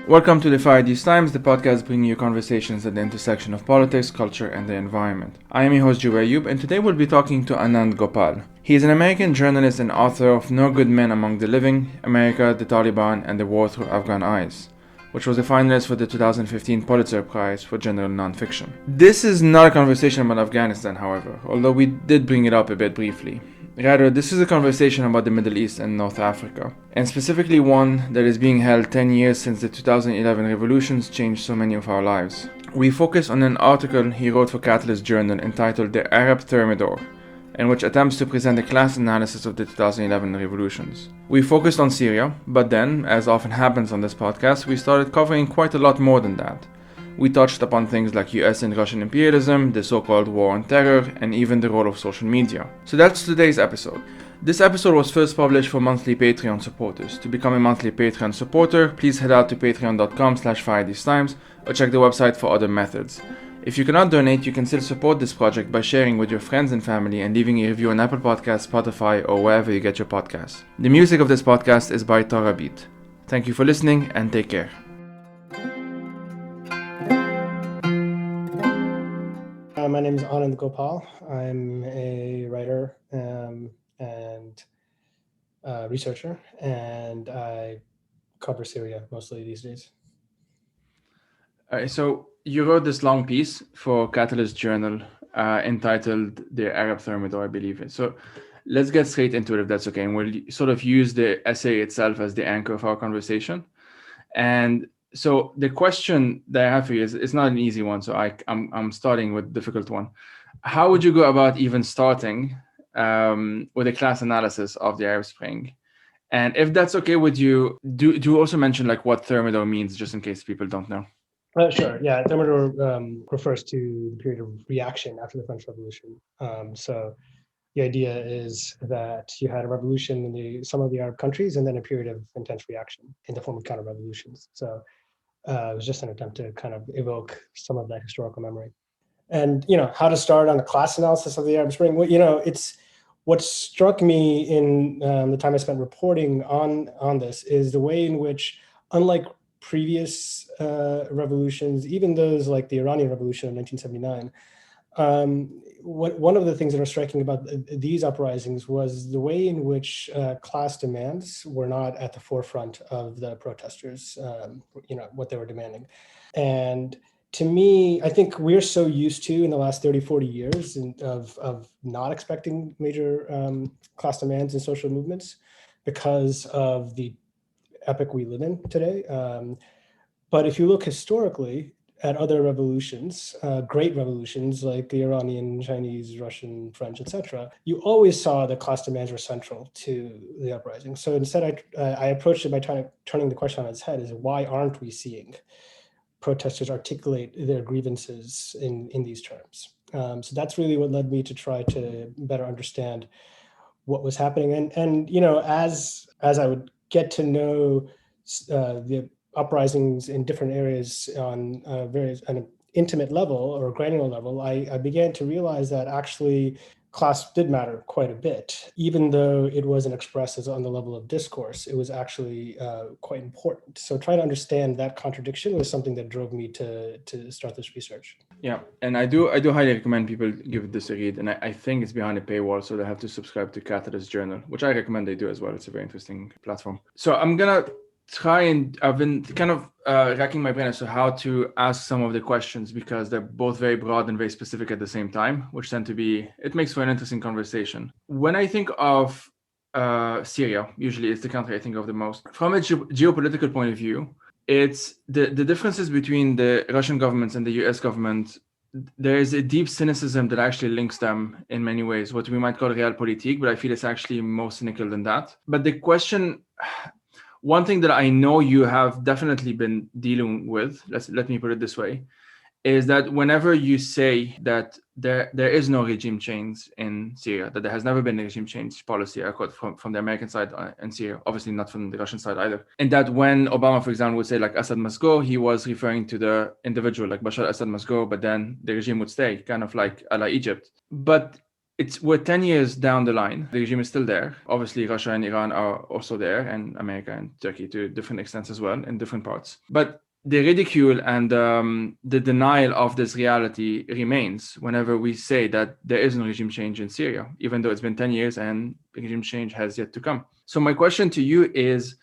Welcome to the Fire These Times, the podcast bringing you conversations at the intersection of politics, culture, and the environment. I am your host, Jubayub, and today we'll be talking to Anand Gopal. He is an American journalist and author of No Good Men Among the Living, America, the Taliban, and the War Through Afghan Eyes, which was a finalist for the 2015 Pulitzer Prize for General Nonfiction. This is not a conversation about Afghanistan, however, although we did bring it up a bit briefly. Rather, this is a conversation about the Middle East and North Africa, and specifically one that is being held 10 years since the 2011 revolutions changed so many of our lives. We focus on an article he wrote for Catalyst Journal entitled The Arab Thermidor, in which attempts to present a class analysis of the 2011 revolutions. We focused on Syria, but then, as often happens on this podcast, we started covering quite a lot more than that. We touched upon things like US and Russian imperialism, the so-called war on terror, and even the role of social media. So that's today's episode. This episode was first published for monthly Patreon supporters. To become a monthly Patreon supporter, please head out to patreon.com/firethesetimes or check the website for other methods. If you cannot donate, you can still support this project by sharing with your friends and family and leaving a review on Apple Podcasts, Spotify, or wherever you get your podcasts. The music of this podcast is by Tara Beat. Thank you for listening and take care. My name is Anand Gopal. I'm a writer and researcher, and I cover Syria mostly these days. So you wrote this long piece for Catalyst Journal entitled The Arab Thermidor, I believe it. So let's get straight into it if that's okay. And we'll sort of use the essay itself as the anchor of our conversation. And so the question that I have for you is, it's not an easy one, so I'm starting with a difficult one. How would you go about even starting with a class analysis of the Arab Spring? And if that's okay with you, do also mention like what Thermidor means, just in case people don't know. Sure. Yeah, Thermidor refers to the period of reaction after the French Revolution. So the idea is that you had a revolution in some of the Arab countries, and then a period of intense reaction in the form of counter-revolutions. So it was just an attempt to kind of evoke some of that historical memory. And, how to start on a class analysis of the Arab Spring. Well, it's what struck me in the time I spent reporting on this is the way in which, unlike previous revolutions, even those like the Iranian Revolution of 1979, one of the things that are striking about these uprisings was the way in which class demands were not at the forefront of the protesters, what they were demanding. And to me, I think we're so used to in the last 30, 40 years of not expecting major class demands in social movements because of the epoch we live in today. But if you look historically at other revolutions, great revolutions like the Iranian, Chinese, Russian, French, etc., you always saw that class demands were central to the uprising. So instead, I approached it by turning the question on its head: is why aren't we seeing protesters articulate their grievances in these terms? So that's really what led me to try to better understand what was happening. And as I would get to know the uprisings in different areas on an intimate level or granular level, I began to realize that actually class did matter quite a bit. Even though it wasn't expressed as on the level of discourse, it was actually quite important. So trying to understand that contradiction was something that drove me to start this research. Yeah, and I do highly recommend people give this a read, and I think it's behind a paywall, so they have to subscribe to Catalyst Journal, which I recommend they do as well. It's a very interesting platform. So I'm gonna try, and I've been kind of racking my brain as to how to ask some of the questions, because they're both very broad and very specific at the same time, which it makes for an interesting conversation. When I think of Syria, usually it's the country I think of the most. From a geopolitical point of view, it's the differences between the Russian governments and the US government. There is a deep cynicism that actually links them in many ways, what we might call realpolitik, but I feel it's actually more cynical than that. But the question, one thing that I know you have definitely been dealing with, let me put it this way, is that whenever you say that there is no regime change in Syria, that there has never been a regime change policy from the American side in Syria, obviously not from the Russian side either, and that when Obama, for example, would say like Assad must go, he was referring to the individual, like Bashar Assad must go, but then the regime would stay, kind of like a la Egypt. But we're 10 years down the line. The regime is still there. Obviously, Russia and Iran are also there, and America and Turkey to different extents as well in different parts. But the ridicule and the denial of this reality remains whenever we say that there is no regime change in Syria, even though it's been 10 years and regime change has yet to come. So my question to you is,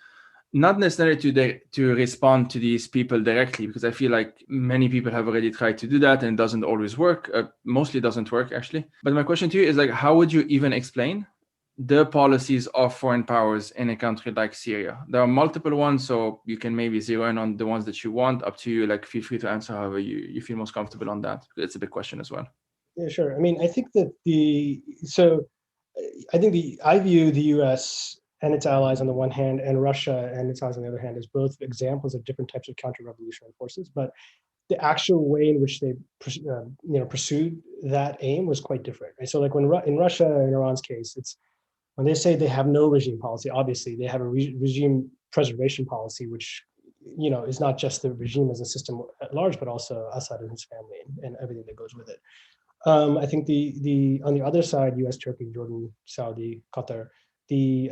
not necessarily to respond to these people directly, because I feel like many people have already tried to do that and it doesn't always work. Mostly doesn't work, actually. But my question to you is, like, how would you even explain the policies of foreign powers in a country like Syria? There are multiple ones, so you can maybe zero in on the ones that you want. Up to you. Like, feel free to answer however you feel most comfortable on that. It's a big question as well. Yeah, sure. I mean, I think that I view the U.S. and its allies on the one hand, and Russia and its allies on the other hand, as both examples of different types of counter-revolutionary forces. But the actual way in which they pursued that aim was quite different. Right? So, like in Russia and Iran's case, it's when they say they have no regime policy. Obviously, they have a regime preservation policy, which is not just the regime as a system at large, but also Assad and his family and everything that goes with it. I think the on the other side, U.S., Turkey, Jordan, Saudi, Qatar, the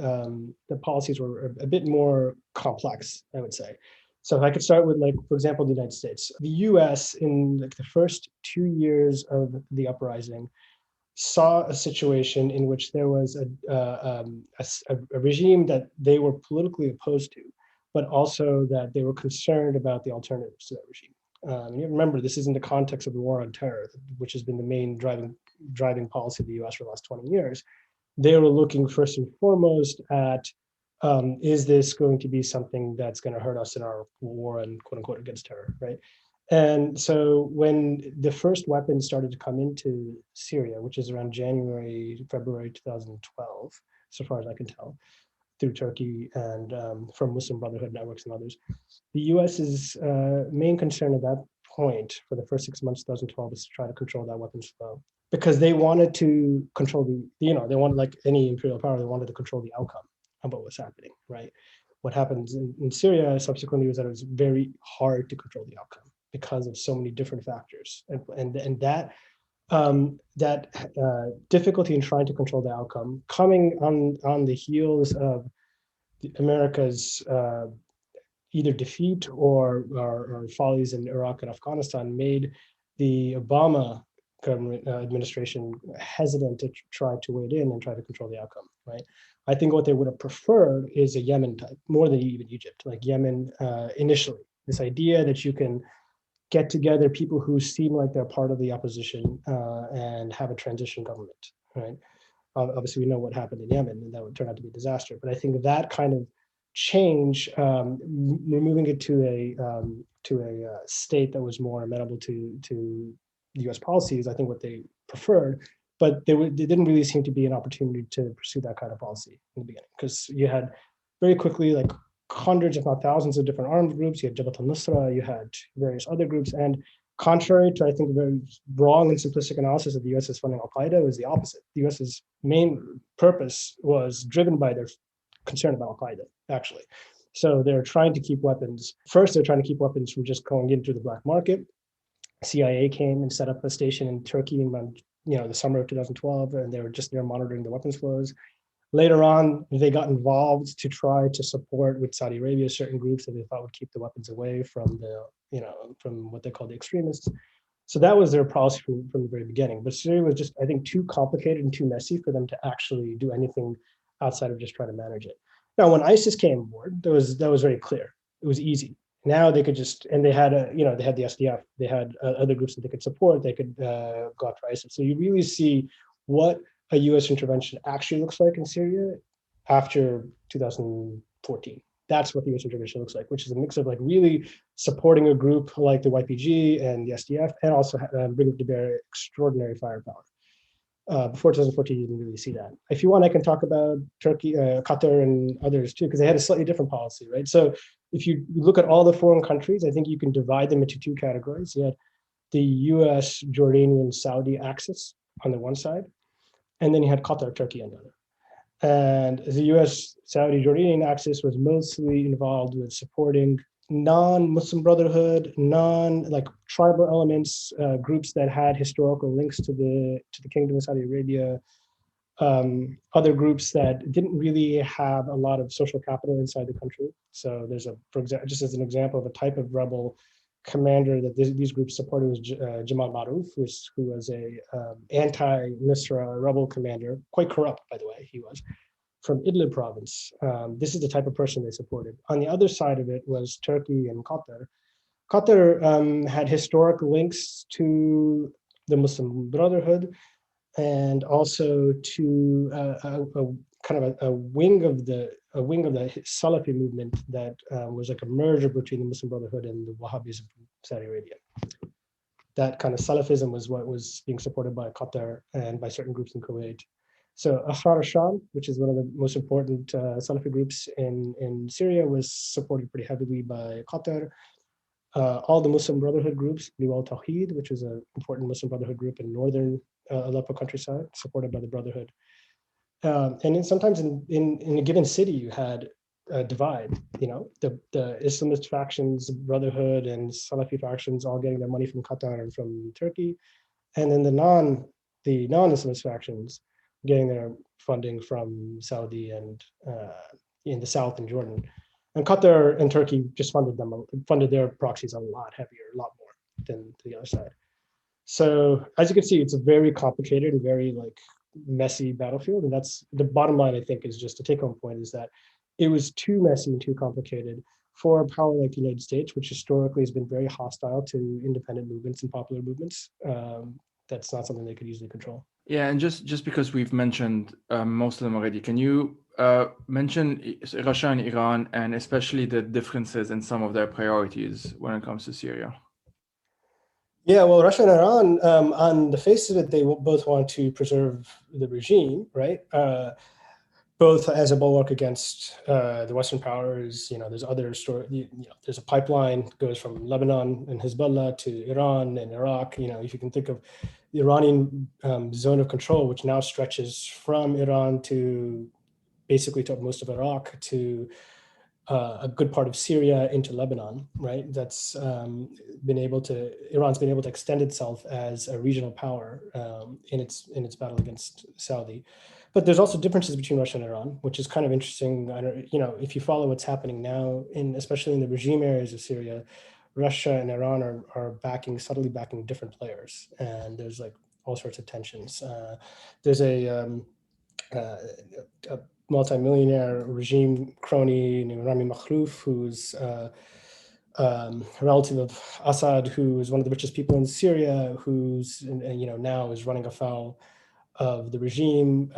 policies were a bit more complex, I would say. So if I could start with, like, for example, the United States, the U.S. in like the first 2 years of the uprising saw a situation in which there was a regime that they were politically opposed to, but also that they were concerned about the alternatives to that regime. You remember, this is in the context of the war on terror, which has been the main driving policy of the U.S. for the last 20 years. They were looking first and foremost at, is this going to be something that's going to hurt us in our war and quote unquote against terror, right? And so when the first weapons started to come into Syria, which is around January, February 2012, so far as I can tell, through Turkey and from Muslim Brotherhood networks and others, the U.S.'s main concern at that point for the first 6 months of 2012 is to try to control that weapons flow, because they wanted to control they wanted, like any imperial power, they wanted to control the outcome of what was happening, right? What happens in Syria subsequently was that it was very hard to control the outcome because of so many different factors, and that difficulty in trying to control the outcome, coming on the heels of America's either defeat or follies in Iraq and Afghanistan, made the Obama government administration hesitant to try to wade in and try to control the outcome, right? I think what they would have preferred is a Yemen type, more than even Egypt, like Yemen initially. This idea that you can get together people who seem like they're part of the opposition and have a transition government, right? Obviously, we know what happened in Yemen, and that would turn out to be a disaster. But I think that kind of change, moving it to a state that was more amenable to U.S. policies, I think what they preferred. But there didn't really seem to be an opportunity to pursue that kind of policy in the beginning, because you had very quickly, like, hundreds, if not thousands, of different armed groups. You had Jabhat al-Nusra, you had various other groups, and contrary to, I think, a very wrong and simplistic analysis of the U.S. as funding Al-Qaeda, it was the opposite. The U.S.'s main purpose was driven by their concern about Al-Qaeda, actually. So they're trying to keep weapons. First, they're trying to keep weapons from just going into the black market. CIA came and set up a station in Turkey in the summer of 2012, and they were just there monitoring the weapons flows. Later on, they got involved to try to support with Saudi Arabia certain groups that they thought would keep the weapons away from from what they call the extremists. So that was their policy from the very beginning. But Syria was just, I think, too complicated and too messy for them to actually do anything outside of just trying to manage it. Now, when ISIS came aboard, that was very clear. It was easy. Now they could just, and they had they had the SDF, they had other groups that they could support. They could go after ISIS. So you really see what a U.S. intervention actually looks like in Syria after 2014. That's what the U.S. intervention looks like, which is a mix of, like, really supporting a group like the YPG and the SDF, and also bringing to bear extraordinary firepower. Before 2014, you didn't really see that. If you want, I can talk about Turkey, Qatar, and others too, because they had a slightly different policy, right? So if you look at all the foreign countries, I think you can divide them into two categories. You had the U.S., Jordanian, Saudi axis on the one side, and then you had Qatar, Turkey on the other. And the U.S., Saudi, Jordanian axis was mostly involved with supporting non-Muslim Brotherhood, like tribal elements, groups that had historical links to the Kingdom of Saudi Arabia, other groups that didn't really have a lot of social capital inside the country. So there's for example, just as an example of a type of rebel commander that these groups supported was Jamal Maruf, who was a anti-Nusra rebel commander, quite corrupt, by the way, he was, from Idlib province. This is the type of person they supported. On the other side of it was Turkey and Qatar. Qatar had historic links to the Muslim Brotherhood and also to a kind of a wing of the Salafi movement that was like a merger between the Muslim Brotherhood and the Wahhabis of Saudi Arabia. That kind of Salafism was what was being supported by Qatar and by certain groups in Kuwait. So Ahrar al-Sham, which is one of the most important Salafi groups in Syria, was supported pretty heavily by Qatar. All the Muslim Brotherhood groups, Liwa al-Tawheed, which is an important Muslim Brotherhood group in northern Aleppo countryside, supported by the Brotherhood. And then sometimes in a given city, you had a divide, the Islamist factions, Brotherhood and Salafi factions all getting their money from Qatar and from Turkey. And then the non-Islamist factions getting their funding from Saudi and in the south in Jordan. And Qatar and Turkey just funded their proxies a lot heavier, a lot more than the other side. So as you can see, it's a very complicated and very messy battlefield. And that's the bottom line, I think, is just a take-home point is that it was too messy and too complicated for a power like the United States, which historically has been very hostile to independent movements and popular movements. That's not something they could easily control. Yeah, and just because we've mentioned most of them already, can you mention Russia and Iran and especially the differences in some of their priorities when it comes to Syria? Yeah, well, Russia and Iran, on the face of it, they both want to preserve the regime, right? Both as a bulwark against the Western powers. There's other story. There's a pipeline goes from Lebanon and Hezbollah to Iran and Iraq. If you can think of the Iranian zone of control, which now stretches from Iran to basically to most of Iraq to a good part of Syria into Lebanon, right? Iran's been able to extend itself as a regional power in its battle against Saudi. But there's also differences between Russia and Iran, which is kind of interesting. If you follow what's happening now, especially in the regime areas of Syria, Russia and Iran are subtly backing different players, and there's all sorts of tensions. There's a multimillionaire regime crony named Rami Makhluf, who's a relative of Assad, who is one of the richest people in Syria, who's now is running afoul of the regime,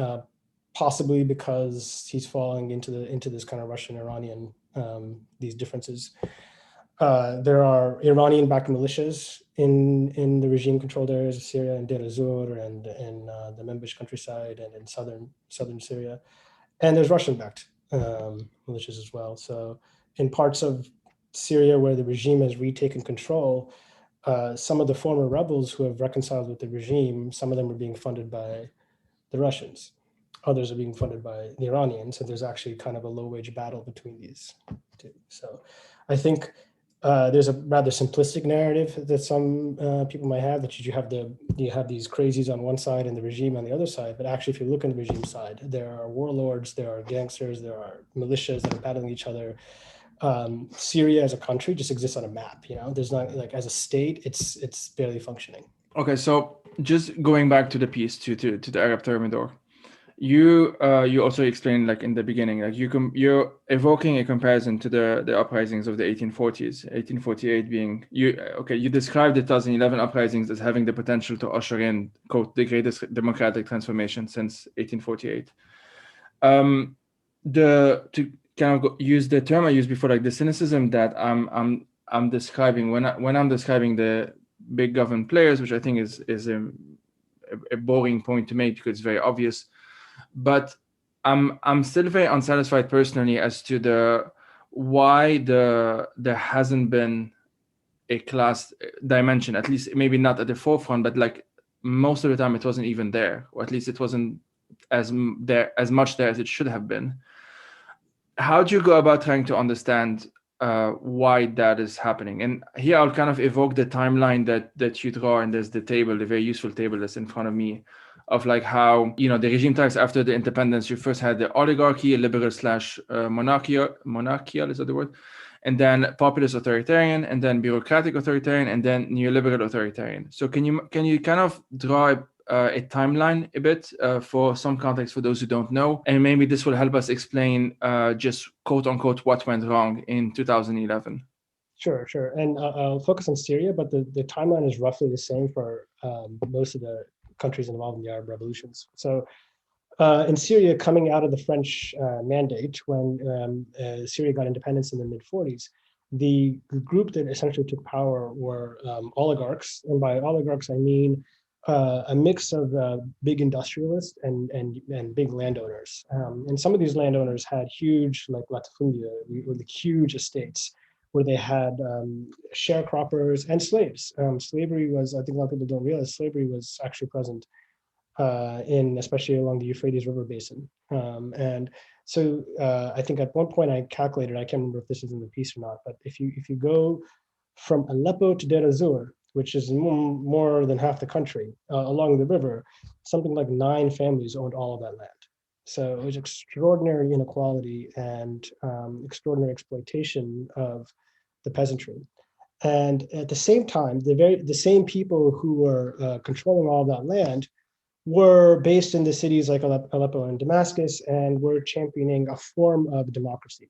possibly because he's falling into this kind of Russian-Iranian these differences. There are Iranian-backed militias in the regime-controlled areas of Syria, in Deir ez-Zor and in the Membish countryside and in southern Syria. And there's Russian-backed militias as well. So in parts of Syria where the regime has retaken control, some of the former rebels who have reconciled with the regime, some of them are being funded by the Russians. Others are being funded by the Iranians. And there's actually kind of a low-wage battle between these two. So I think there's a rather simplistic narrative that some people might have, that you have these crazies on one side and the regime on the other side. But actually, if you look on the regime side, there are warlords, there are gangsters, there are militias that are battling each other. Syria as a country just exists on a map. There's not as a state, it's barely functioning. Okay, so just going back to the piece to the Arab Thermidor. You also explained in the beginning, you're evoking a comparison to the uprisings of the 1840s, 1848 being you described the 2011 uprisings as having the potential to usher in, quote, the greatest democratic transformation since 1848. To kind of use the term I used before, the cynicism that I'm describing when I'm describing the big government players, which I think is a boring point to make because it's very obvious. But I'm still very unsatisfied personally as to why there hasn't been a class dimension, at least maybe not at the forefront, but most of the time it wasn't even there, or at least it wasn't as much there as it should have been. How do you go about trying to understand why that is happening. And here I'll kind of evoke the timeline that you draw, and there's the table, the very useful table that's in front of me, of like how, you know, the regime types after the independence, you first had the oligarchy, liberal slash monarchical, is that the word? And then populist authoritarian, and then bureaucratic authoritarian, and then neoliberal authoritarian. So can you kind of draw a timeline a bit for some context for those who don't know, and maybe this will help us explain just quote unquote what went wrong in 2011. Sure. And I'll focus on Syria, but the timeline is roughly the same for most of the countries involved in the Arab revolutions. So in Syria, coming out of the French mandate, when Syria got independence in the mid-40s, the group that essentially took power were oligarchs. And by oligarchs, I mean a mix of big industrialists and big landowners. And some of these landowners had huge, like latifundia, with huge estates, where they had sharecroppers and slaves. Slavery was, I think a lot of people don't realize, slavery was actually present especially along the Euphrates River basin. And so I think at one point I calculated, I can't remember if this is in the piece or not, but if you go from Aleppo to Deir ez-Zor, which is more than half the country, along the river, something like 9 families owned all of that land. So it was extraordinary inequality and extraordinary exploitation of the peasantry. And at the same time, the same people who were controlling all that land were based in the cities like Aleppo and Damascus, and were championing a form of democracy.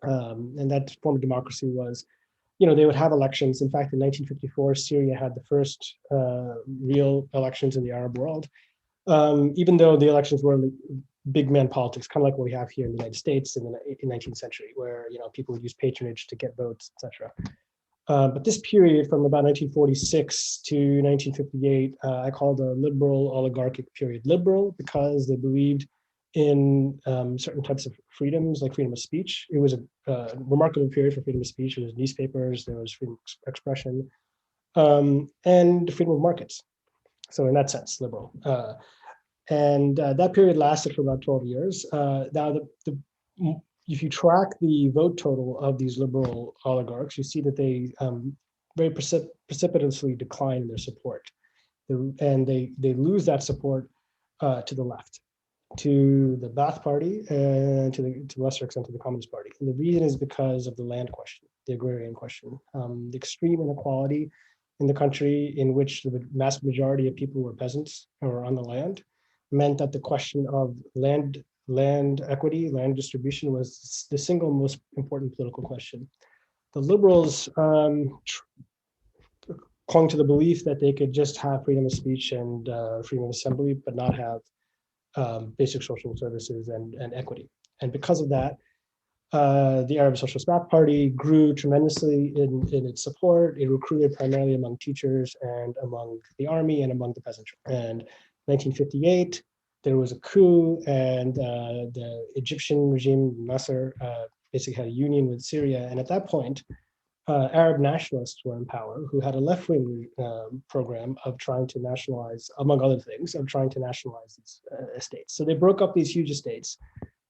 And that form of democracy was, you know, they would have elections. In fact, in 1954, Syria had the first real elections in the Arab world, even though the elections were big man politics, kind of like what we have here in the United States in the 19th century, where, you know, people would use patronage to get votes, etc. But this period from about 1946 to 1958, I call the liberal oligarchic period. Liberal because they believed in certain types of freedoms, like freedom of speech. It was a remarkable period for freedom of speech. There was newspapers, there was freedom of expression, and freedom of markets. So in that sense, liberal. And that period lasted for about 12 years. Now, if you track the vote total of these liberal oligarchs, you see that they very precipitously decline in their support. And they lose that support to the left, to the Ba'ath Party, and to a lesser extent to the Communist Party. And the reason is because of the land question, the agrarian question, the extreme inequality in the country, in which the vast majority of people were peasants or on the land, meant that the question of land equity, land distribution was the single most important political question. The liberals clung to the belief that they could just have freedom of speech and freedom of assembly, but not have basic social services and equity. And because of that, the Arab Socialist Ba'ath Party grew tremendously in its support. It recruited primarily among teachers and among the army and among the peasantry. And 1958, there was a coup, and the Egyptian regime, Nasser, basically had a union with Syria. And at that point, Arab nationalists were in power, who had a left-wing program of trying to nationalize, among other things, of trying to nationalize these estates. So they broke up these huge estates.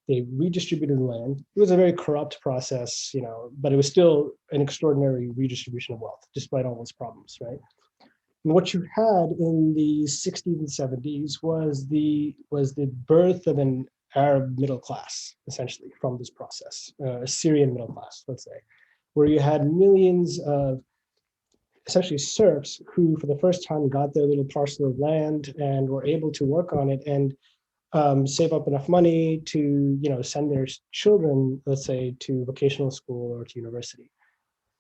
They redistributed the land. It was a very corrupt process, you know, but it was still an extraordinary redistribution of wealth, despite all those problems, right? And what you had in the 60s and 70s was the birth of an Arab middle class, essentially, from this process, a Syrian middle class, let's say, where you had millions of essentially serfs who, for the first time, got their little parcel of land and were able to work on it and save up enough money to, you know, send their children, let's say, to vocational school or to university.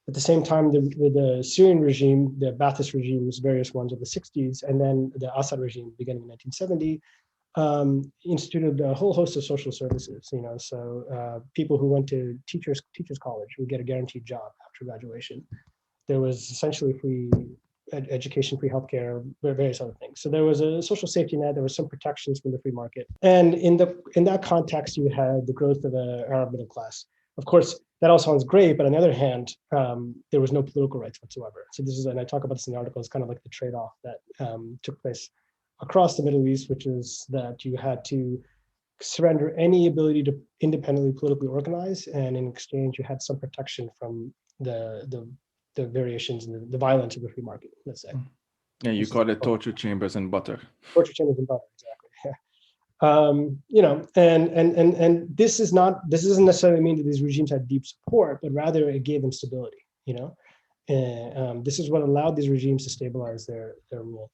At the same time, the Syrian regime, the Ba'athist regimes, various ones of the 60s, and then the Assad regime beginning in 1970, instituted a whole host of social services. You know, so people who went to teachers college would get a guaranteed job after graduation. There was essentially free education, free healthcare, various other things. So there was a social safety net. There was some protections from the free market, and in that context, you had the growth of the Arab middle class. Of course, that all sounds great, but on the other hand, there was no political rights whatsoever. So this is, and I talk about this in the article, it's kind of like the trade-off that took place across the Middle East, which is that you had to surrender any ability to independently politically organize, and in exchange, you had some protection from the variations and the violence of the free market, let's say. Yeah, you call it torture chambers and butter. Torture chambers and butter, exactly. And this doesn't necessarily mean that these regimes had deep support, but rather it gave them stability. And this is what allowed these regimes to stabilize their rule.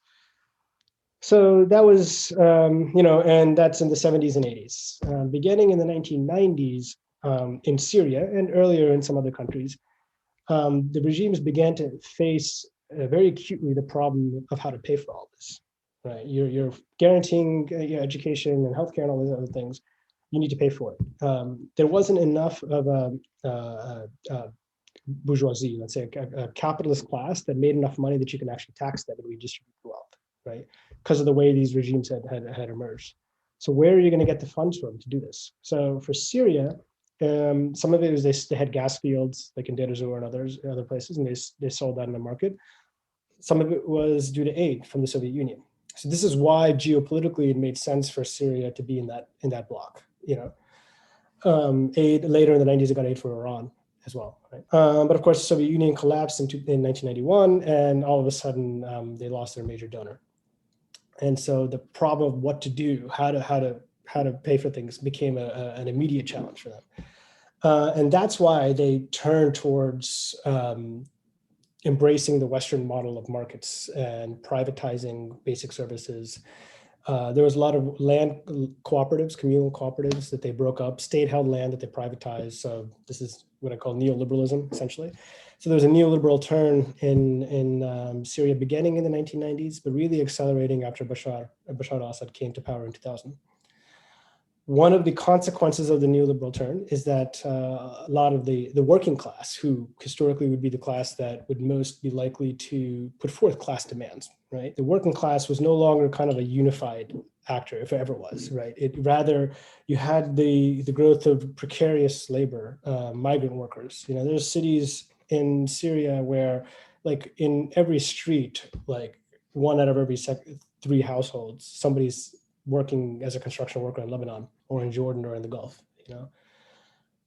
So that was, and that's in the 70s and 80s. Beginning in the 1990s, in Syria and earlier in some other countries, the regimes began to face very acutely the problem of how to pay for all this. Right, you're guaranteeing your education and healthcare and all these other things. You need to pay for it. There wasn't enough of a bourgeoisie, let's say, a capitalist class that made enough money that you can actually tax them and redistribute the wealth, right? Because of the way these regimes had emerged. So where are you going to get the funds from to do this? So for Syria, some of it was they had gas fields like in Deir ez-Zor and other places, and they sold that in the market. Some of it was due to aid from the Soviet Union. So this is why geopolitically it made sense for Syria to be in that block. Aid later in the 90s, it got aid for Iran as well. Right? But of course, the Soviet Union collapsed in 1991, and all of a sudden they lost their major donor. And so the problem of what to do, how to pay for things, became an immediate challenge for them. And that's why they turned towards embracing the Western model of markets and privatizing basic services. There was a lot of land cooperatives, communal cooperatives that they broke up, state-held land that they privatized. So this is what I call neoliberalism, essentially. So there was a neoliberal turn in Syria beginning in the 1990s, but really accelerating after Bashar al-Assad came to power in 2000. One of the consequences of the neoliberal turn is that a lot of the working class, who historically would be the class that would most be likely to put forth class demands, right? The working class was no longer kind of a unified actor, if it ever was, right? Rather, you had the growth of precarious labor, migrant workers. There's cities in Syria where, like, in every street, like one out of every three households, somebody's working as a construction worker in Lebanon or in Jordan or in the Gulf.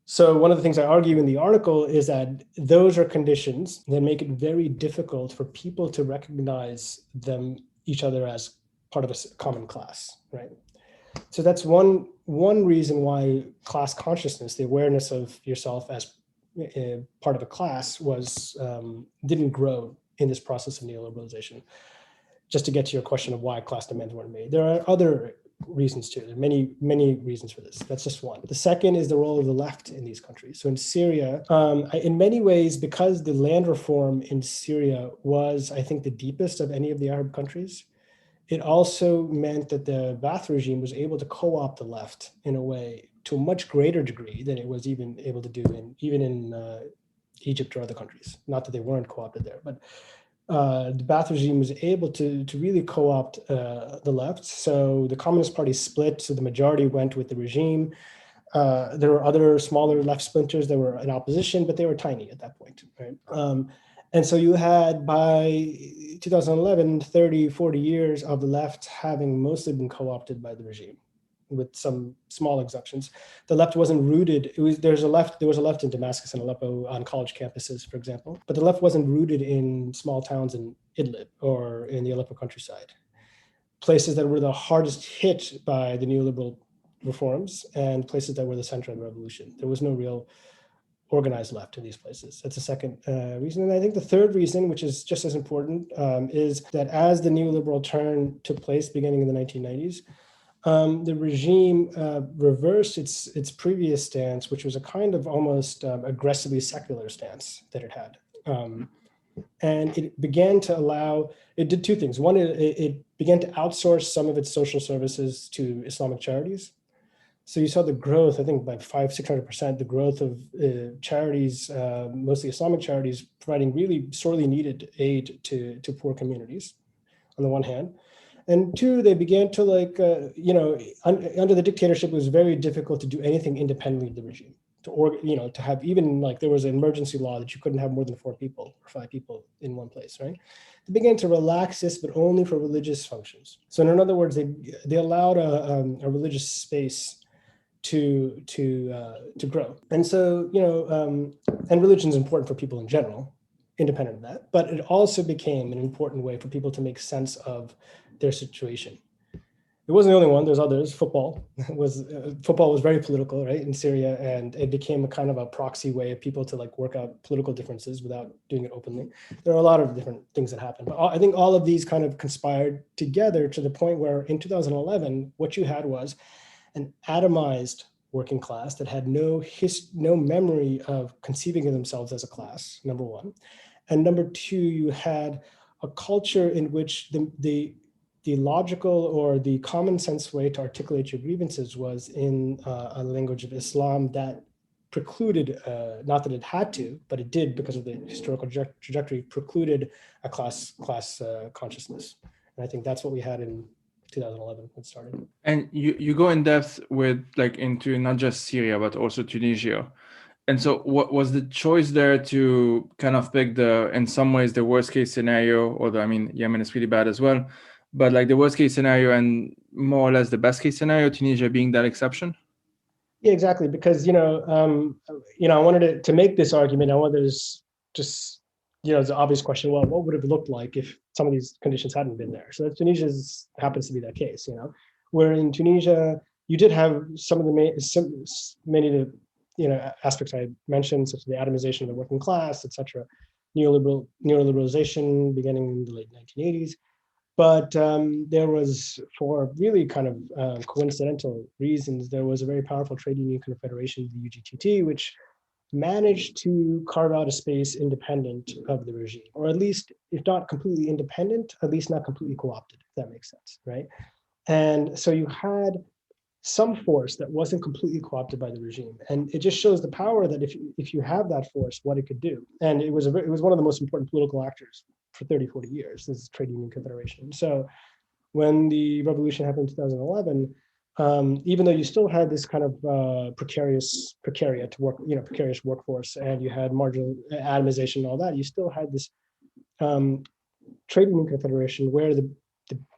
So one of the things I argue in the article is that those are conditions that make it very difficult for people to recognize each other as part of a common class, right? So that's one reason why class consciousness, the awareness of yourself as part of a class, didn't grow in this process of neoliberalization. Just to get to your question of why class demands weren't made. There are other reasons too. There are many, many reasons for this. That's just one. The second is the role of the left in these countries. So in Syria, in many ways, because the land reform in Syria was, I think, the deepest of any of the Arab countries, it also meant that the Ba'ath regime was able to co-opt the left in a way to a much greater degree than it was even able to do even in Egypt or other countries. Not that they weren't co-opted there, but the Ba'ath regime was able to really co-opt the left. So the Communist Party split, so the majority went with the regime. There were other smaller left splinters that were in opposition, but they were tiny at that point, right? And so you had, by 2011, 30, 40 years of the left having mostly been co-opted by the regime, with some small exceptions. The left wasn't rooted. There was a left in Damascus and Aleppo on college campuses, for example, but the left wasn't rooted in small towns in Idlib or in the Aleppo countryside, places that were the hardest hit by the neoliberal reforms and places that were the center of the revolution. There was no real organized left in these places. That's the second reason. And I think the third reason, which is just as important, is that as the neoliberal turn took place beginning in the 1990s, the regime reversed its previous stance, which was a kind of almost aggressively secular stance that it had. And it began to allow, it did two things. One, it began to outsource some of its social services to Islamic charities. So you saw the growth, I think by 500-600%, the growth of charities, mostly Islamic charities, providing really sorely needed aid to poor communities, on the one hand. And two, they began to under the dictatorship, it was very difficult to do anything independently of the regime. To have even there was an emergency law that you couldn't have more than 4 people or 5 people in one place, right? They began to relax this, but only for religious functions. So in other words, they allowed a religious space to grow. And so, and religion is important for people in general, independent of that, but it also became an important way for people to make sense of their situation. It wasn't the only one. There's others. Football was very political, right, in Syria, and it became a kind of a proxy way of people to like work out political differences without doing it openly. There are a lot of different things that happened, but I think all of these kind of conspired together to the point where in 2011, what you had was an atomized working class that had no memory of conceiving of themselves as a class, number one. And number two, you had a culture in which the logical or the common sense way to articulate your grievances was in a language of Islam that precluded, not that it had to, but it did because of the historical trajectory, precluded a class consciousness. And I think that's what we had in 2011 when it started. And you go in depth with like into not just Syria, but also Tunisia. And so what was the choice there to kind of pick in some ways, the worst case scenario, although I mean, Yemen is pretty bad as well, but like the worst case scenario and more or less the best case scenario, Tunisia being that exception? Yeah, exactly. Because, I wanted to make this argument. I wanted to just, it's an obvious question. Well, what would it have looked like if some of these conditions hadn't been there? So Tunisia happens to be that case, where in Tunisia, you did have some of the many of the, aspects I mentioned, such as the atomization of the working class, et cetera, neoliberalization beginning in the late 1980s. But there was, for really kind of coincidental reasons, there was a very powerful trade union confederation, the UGTT, which managed to carve out a space independent of the regime, or at least, if not completely independent, at least not completely co-opted, if that makes sense, right? And so you had some force that wasn't completely co-opted by the regime, and it just shows the power that if you have that force, what it could do. And it was one of the most important political actors for 30, 40 years, this trade union confederation. So when the revolution happened in 2011, even though you still had this kind of precarious workforce, and you had marginal atomization and all that, you still had this trade union confederation where the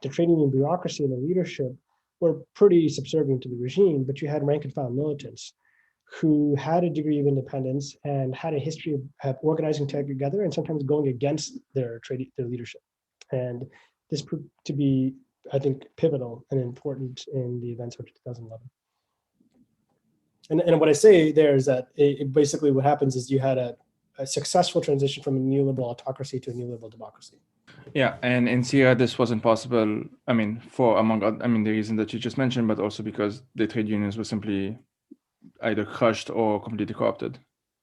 trade union bureaucracy and the leadership were pretty subservient to the regime, but you had rank and file militants who had a degree of independence and had a history of organizing together and sometimes going against their leadership. And this proved to be, I think, pivotal and important in the events of 2011. And what I say there is that it basically what happens is you had a successful transition from a neoliberal autocracy to a neoliberal democracy. Yeah, and in Syria, this wasn't possible. I mean, the reason that you just mentioned, but also because the trade unions were simply either crushed or completely co-opted.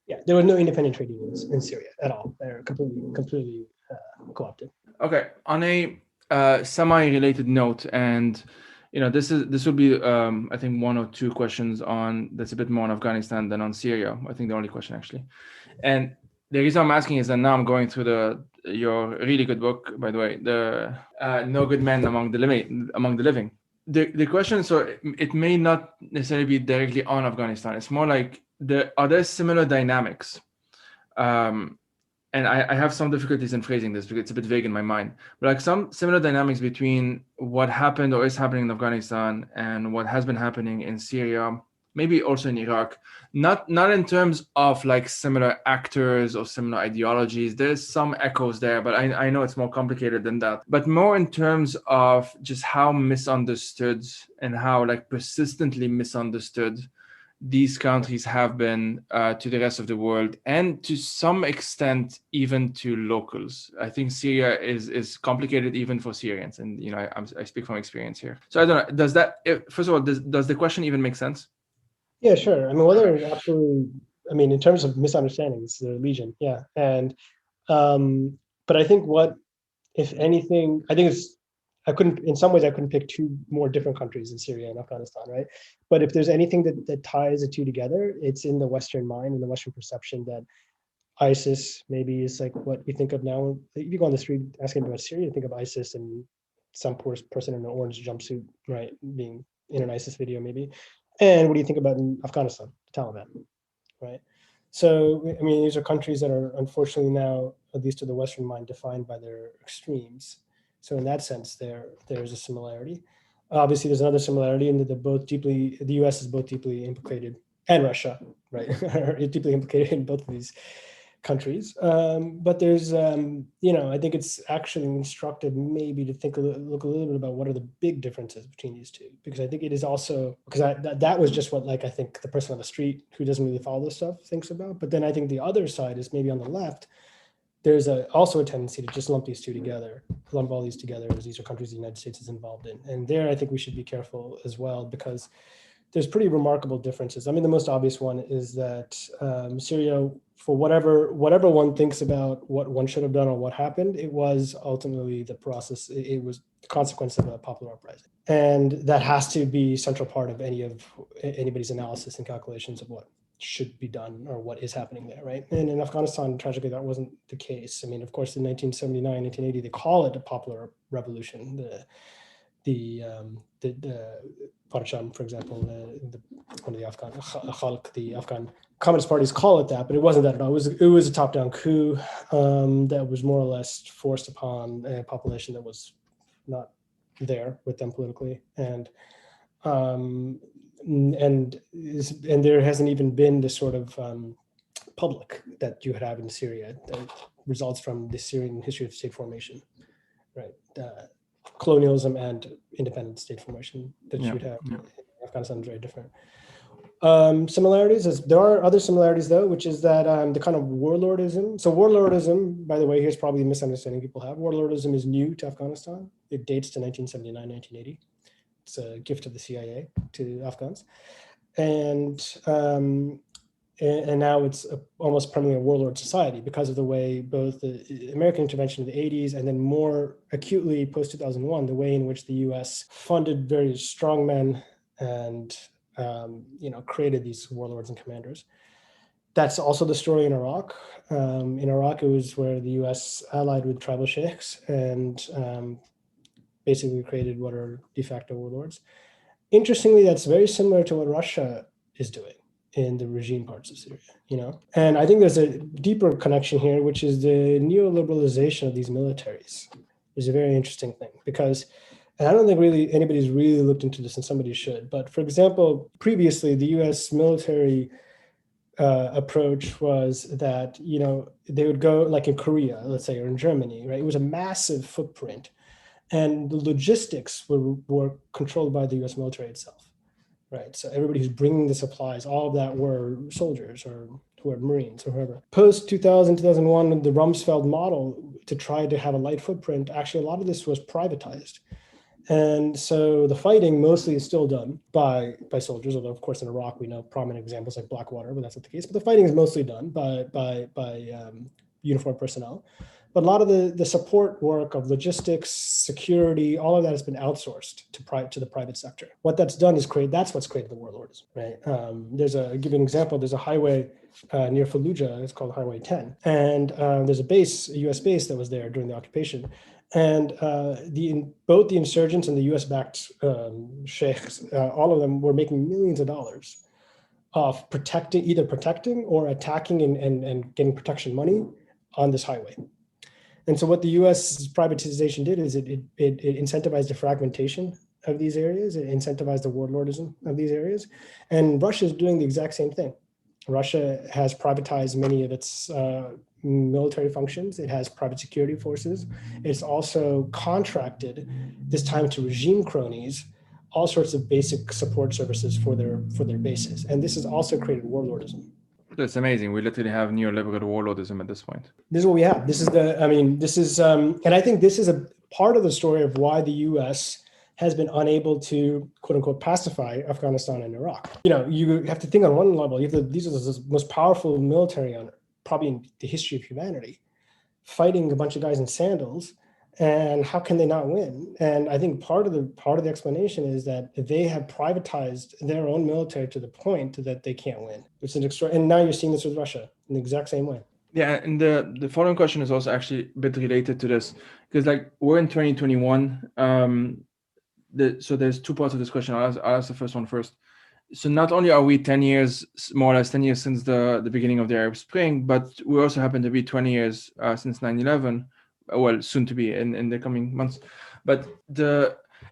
Yeah, there were no independent trade unions in Syria at all. They're completely co-opted. Okay, on a semi-related note, and this will be I think one or two questions that's a bit more on Afghanistan than on Syria. I think the only question actually. And the reason I'm asking is that now I'm going through your really good book, by the way, the No Good Men Among the Living. The question, so it may not necessarily be directly on Afghanistan. It's more like are there similar dynamics? And I have some difficulties in phrasing this because it's a bit vague in my mind, but like some similar dynamics between what happened or is happening in Afghanistan and what has been happening in Syria, maybe also in Iraq, not in terms of like similar actors or similar ideologies. There's some echoes there, but I know it's more complicated than that, but more in terms of just how misunderstood and how like persistently misunderstood these countries have been to the rest of the world, and to some extent even to locals. I think Syria is complicated even for Syrians, and I speak from experience here. So I don't know. Does that, first of all, does the question even make sense? Yeah, sure. I mean, whether absolutely. I mean, in terms of misunderstandings, the legion, yeah, and but I think what, if anything, I think it's. In some ways, I couldn't pick two more different countries in Syria and Afghanistan, right? But if there's anything that ties the two together, it's in the Western mind and the Western perception that ISIS maybe is like what we think of now. If you go on the street asking about Syria, you think of ISIS and some poor person in an orange jumpsuit, right, being in an ISIS video maybe. And what do you think about in Afghanistan, the Taliban, right? So, I mean, these are countries that are unfortunately now, at least to the Western mind, defined by their extremes. So in that sense, there's a similarity. Obviously, there's another similarity in that the U.S. is both deeply implicated, and Russia, right, are deeply implicated in both of these countries. But there's, I think it's actually instructive maybe to look a little bit about what are the big differences between these two, because I think it is also, because that was just what, like, I think the person on the street who doesn't really follow this stuff thinks about. But then I think the other side is maybe on the left, there's also a tendency to just lump all these together as these are countries the United States is involved in. And there, I think we should be careful as well, because there's pretty remarkable differences. I mean, the most obvious one is that Syria, for whatever one thinks about what one should have done or what happened, it was ultimately the process. It was the consequence of a popular uprising. And that has to be a central part of anybody's analysis and calculations of what should be done or what is happening there, right? And in Afghanistan, tragically, that wasn't the case. I mean, of course, in 1979, 1980, they call it a popular revolution. The Parcham, for example, one of the Afghan Khalq, the Afghan Communist parties call it that, but it wasn't that at all. It was a top-down coup that was more or less forced upon a population that was not there with them politically, and there hasn't even been the sort of public that you have in Syria that results from the Syrian history of state formation, right? Colonialism and independent state formation that you would have in Afghanistan is very different. Similarities, there are other similarities though, which is that the kind of warlordism. So warlordism, by the way, here's probably a misunderstanding people have. Warlordism is new to Afghanistan. It dates to 1979, 1980. It's a gift of the CIA to Afghans. And now it's almost permanently a warlord society because of the way both the American intervention in the 80s and then more acutely post-2001, the way in which the US funded very strong men and created these warlords and commanders. That's also the story in Iraq. In Iraq, it was where the US allied with tribal sheikhs and basically created what are de facto warlords. Interestingly, that's very similar to what Russia is doing in the regime parts of Syria, And I think there's a deeper connection here, which is the neoliberalization of these militaries. Is a very interesting thing because, and I don't think really anybody's really looked into this, and somebody should. But for example, previously the U.S. military approach was that they would go like in Korea, let's say, or in Germany, right? It was a massive footprint, and the logistics were controlled by the U.S. military itself. Right. So everybody who's bringing the supplies, all of that were soldiers or who were Marines or whoever. Post 2000, 2001, the Rumsfeld model to try to have a light footprint, actually a lot of this was privatized. And so the fighting mostly is still done by soldiers, although of course in Iraq we know prominent examples like Blackwater, but that's not the case. But the fighting is mostly done by uniformed personnel. But a lot of the support work of logistics, security, all of that has been outsourced to the private sector. What that's done is that's what's created the warlordism, right? I'll give you an example. There's a highway near Fallujah. It's called Highway 10. And there's a US base that was there during the occupation. And both the insurgents and the US-backed sheikhs, all of them were making millions of dollars of either protecting or attacking and getting protection money on this highway. And so what the U.S. privatization did is it incentivized the fragmentation of these areas. It incentivized the warlordism of these areas. And Russia is doing the exact same thing. Russia has privatized many of its military functions. It has private security forces. It's also contracted, this time to regime cronies, all sorts of basic support services for their bases. And this has also created warlordism. That's amazing. We literally have neoliberal warlordism at this point. This is what we have. And I think this is a part of the story of why the U.S. has been unable to, quote unquote, pacify Afghanistan and Iraq. You have to think on one level, these are the most powerful military probably in the history of humanity, fighting a bunch of guys in sandals. And how can they not win? And I think part of the explanation is that they have privatized their own military to the point that they can't win. It's an extra, and now you're seeing this with Russia in the exact same way. Yeah, and the following question is also actually a bit related to this because we're in 2021. So there's two parts of this question. I'll ask the first one first. So not only are we 10 years, more or less 10 years since the beginning of the Arab Spring, but we also happen to be 20 years since 9/11. Well, soon to be in the coming months. But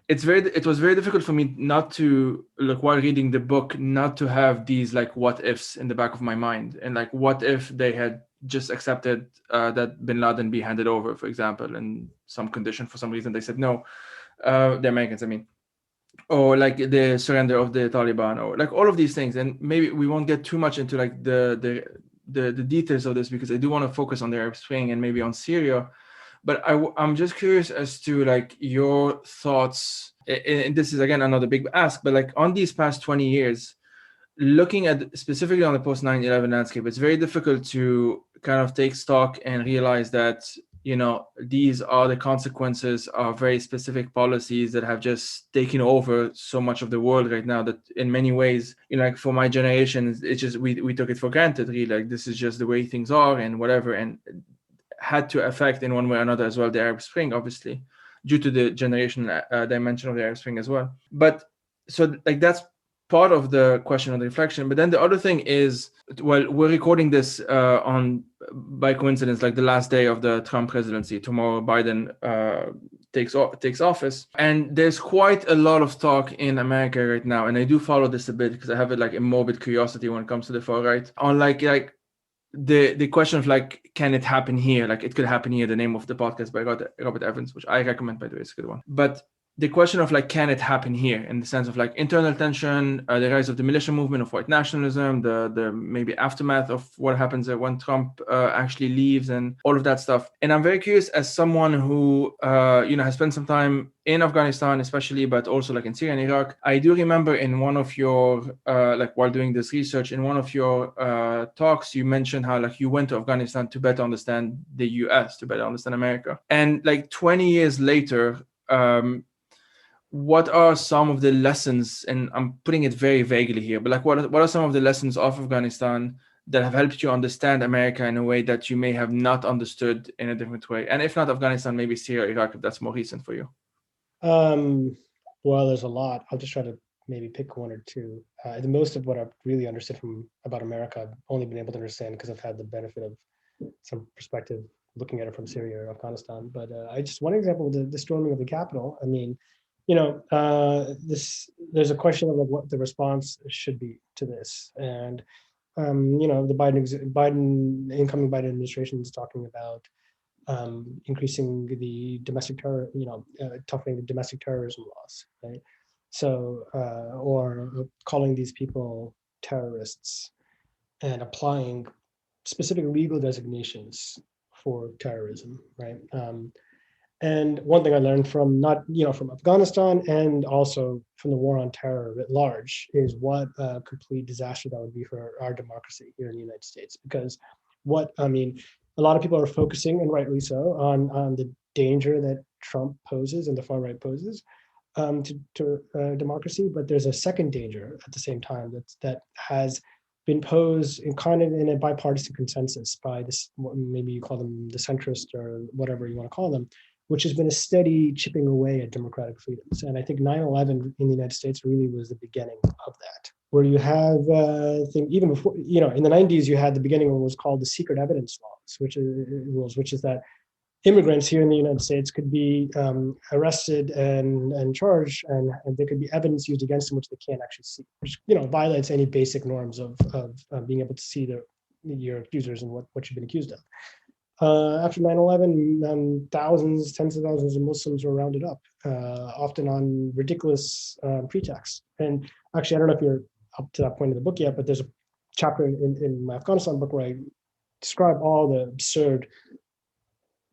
it was very difficult for me not to, like, while reading the book, not to have these like what ifs in the back of my mind, and like what if they had just accepted that bin Laden be handed over, for example, in some condition. For some reason they said no, the Americans, I mean, or like the surrender of the Taliban, or like all of these things. And maybe we won't get too much into like the details of this, because I do want to focus on the Arab Spring and maybe on Syria. But I'm just curious as to like your thoughts, and this is again another big ask, but like on these past 20 years, looking at specifically on the post 9/11 landscape, it's very difficult to kind of take stock and realize that, you know, these are the consequences of very specific policies that have just taken over so much of the world right now, that in many ways, you know, like for my generation, it's just we took it for granted, really, like this is just the way things are and whatever, and had to affect in one way or another as well the Arab Spring, obviously, due to the generational dimension of the Arab Spring as well. But so like that's part of the question of the reflection. But then the other thing is, well, we're recording this on, by coincidence, like the last day of the Trump presidency. Tomorrow Biden takes office, and there's quite a lot of talk in America right now, and I do follow this a bit because I have like a morbid curiosity when it comes to the far right, on like the question of like, can it happen here? Like it could happen here, the name of the podcast by Robert Evans, which I recommend, by the way, it's a good one. But the question of like, can it happen here, in the sense of like internal tension, the rise of the militia movement, of white nationalism, the maybe aftermath of what happens when Trump actually leaves, and all of that stuff. And I'm very curious, as someone who you know, has spent some time in Afghanistan especially, but also like in Syria and Iraq. I do remember in one of your like while doing this research, in one of your talks, you mentioned how like you went to Afghanistan to better understand the US, to better understand America. And like 20 years later, what are some of the lessons, and I'm putting it very vaguely here, but like what are some of the lessons of Afghanistan that have helped you understand America in a way that you may have not understood in a different way? And if not Afghanistan, maybe Syria, Iraq, if that's more recent for you. Well, there's a lot. I'll just try to maybe pick one or two. The most of what I've really understood about America, I've only been able to understand because I've had the benefit of some perspective looking at it from Syria or Afghanistan. But I just, one example, the storming of the Capitol. I mean, you know, there's a question of like what the response should be to this. And you know, the incoming Biden administration is talking about increasing the domestic terror, you know, toughening the domestic terrorism laws, right? So, or calling these people terrorists and applying specific legal designations for terrorism, right? And one thing I learned from not, you know, from Afghanistan and also from the war on terror at large is what a complete disaster that would be for our democracy here in the United States. Because what, I mean, a lot of people are focusing, and rightly so, on the danger that Trump poses and the far right poses to democracy. But there's a second danger at the same time that has been posed in kind of in a bipartisan consensus by this, maybe you call them the centrist or whatever you want to call them, which has been a steady chipping away at democratic freedoms. And I think 9/11 in the United States really was the beginning of that, where you have, I think even before, you know, in the 90s, you had the beginning of what was called the secret evidence laws, which is that immigrants here in the United States could be arrested and charged, and there could be evidence used against them which they can't actually see, which, you know, violates any basic norms of being able to see your accusers and what you've been accused of. After 9/11, thousands, tens of thousands of Muslims were rounded up, often on ridiculous pretexts. And actually, I don't know if you're up to that point in the book yet, but there's a chapter in my Afghanistan book where I describe all the absurd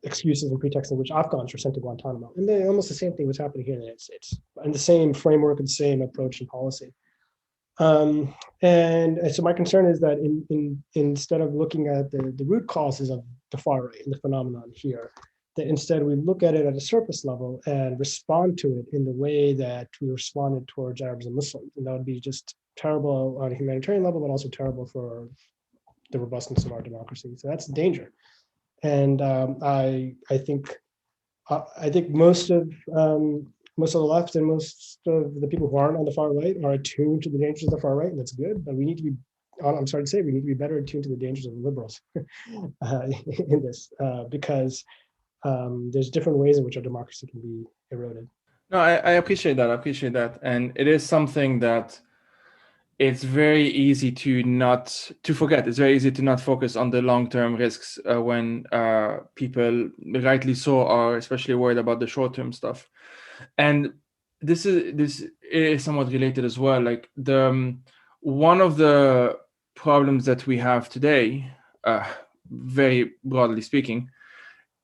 excuses and pretexts in which Afghans were sent to Guantanamo. And then almost the same thing was happening here in the United States, and the same framework and the same approach and policy. And so my concern is that instead of looking at the root causes of the far right and the phenomenon here, that instead we look at it at a surface level and respond to it in the way that we responded towards Arabs and Muslims. And that would be just terrible on a humanitarian level, but also terrible for the robustness of our democracy. So that's the danger. And I think most of the left and most of the people who aren't on the far right are attuned to the dangers of the far right, and that's good. But we need to be, I'm sorry to say, we need to be better attuned to the dangers of the liberals in this, because there's different ways in which our democracy can be eroded. No, I appreciate that. I appreciate that. And it is something that it's very easy to not to forget. It's very easy to not focus on the long-term risks when people, rightly so, are especially worried about the short-term stuff. And this is somewhat related as well. Like one of the problems that we have today, uh, very broadly speaking,